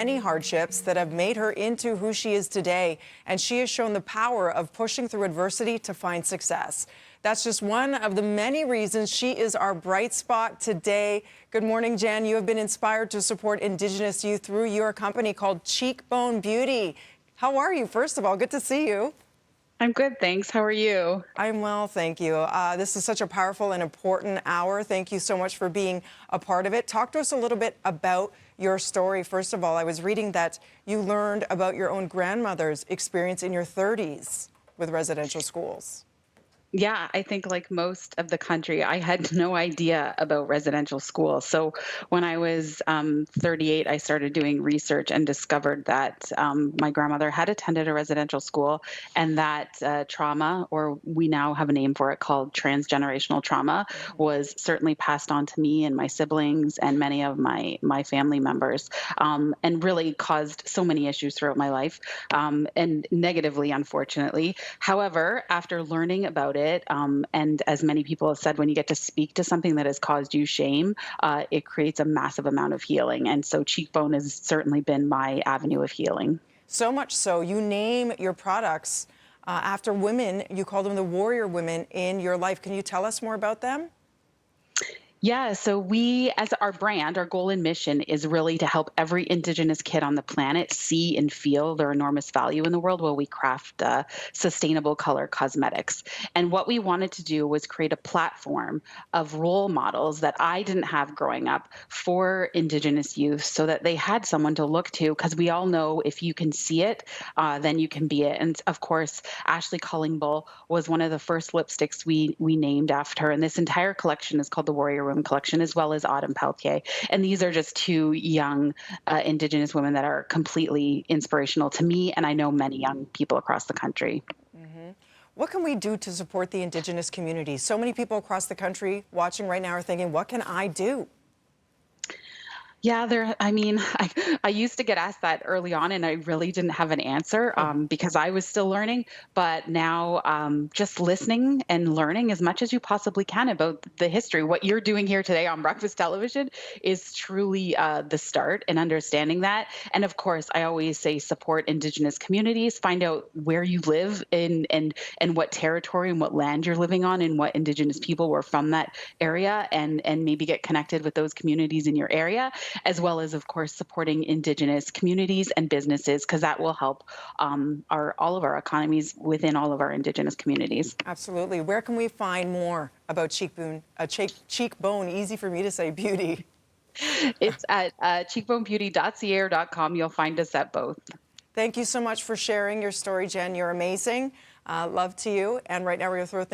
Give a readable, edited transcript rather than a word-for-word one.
Many hardships that have made her into who she is today, and she has shown the power of pushing through adversity to find success. That's just one of the many reasons she is our bright spot today. Good morning, Jen. You have been inspired to support Indigenous youth through your company called Cheekbone Beauty. How are you? First of all, good to see you. I'm good, thanks. How are you? I'm well, thank you. This is such a powerful and important hour. Thank you so much for being a part of it. Talk to us a little bit about your story. First of all, I was reading that you learned about your own grandmother's experience in your 30s with residential schools. Yeah, I think like most of the country, I had no idea about residential schools. So when I was 38, I started doing research and discovered that my grandmother had attended a residential school, and that trauma, or we now have a name for it called transgenerational trauma, was certainly passed on to me and my siblings and many of my family members, and really caused so many issues throughout my life, and negatively, unfortunately. However, after learning about it, and as many people have said, when you get to speak to something that has caused you shame, it creates a massive amount of healing. And so Cheekbone has certainly been my avenue of healing. So much so, you name your products after women. You call them the warrior women in your life. Can you tell us more about them? Yeah, so we, as our brand, our goal and mission is really to help every Indigenous kid on the planet see and feel their enormous value in the world while we craft sustainable color cosmetics. And what we wanted to do was create a platform of role models that I didn't have growing up for Indigenous youth so that they had someone to look to, because we all know if you can see it, then you can be it. And of course, Ashley Cullingbull was one of the first lipsticks we named after her. And this entire collection is called the Warrior Room Collection, as well as Autumn Peltier. And these are just two young Indigenous women that are completely inspirational to me, and I know many young people across the country. What can we do to support the Indigenous community? So many people across the country watching right now are thinking, what can I do? Yeah, I mean, I used to get asked that early on, and I really didn't have an answer because I was still learning. But now, just listening and learning as much as you possibly can about the history. What you're doing here today on Breakfast Television is truly the start in understanding that. And of course, I always say support Indigenous communities, find out where you live in and what territory and what land you're living on, and what Indigenous people were from that area, and maybe get connected with those communities in your area, as well as, of course, supporting Indigenous communities and businesses, because that will help all of our economies within all of our Indigenous communities. Absolutely. Where can we find more about Cheekbone, easy for me to say, beauty? It's at cheekbonebeauty.ca or .com. You'll find us at both. Thank you so much for sharing your story, Jen. You're amazing. Love to you. And right now we're going to throw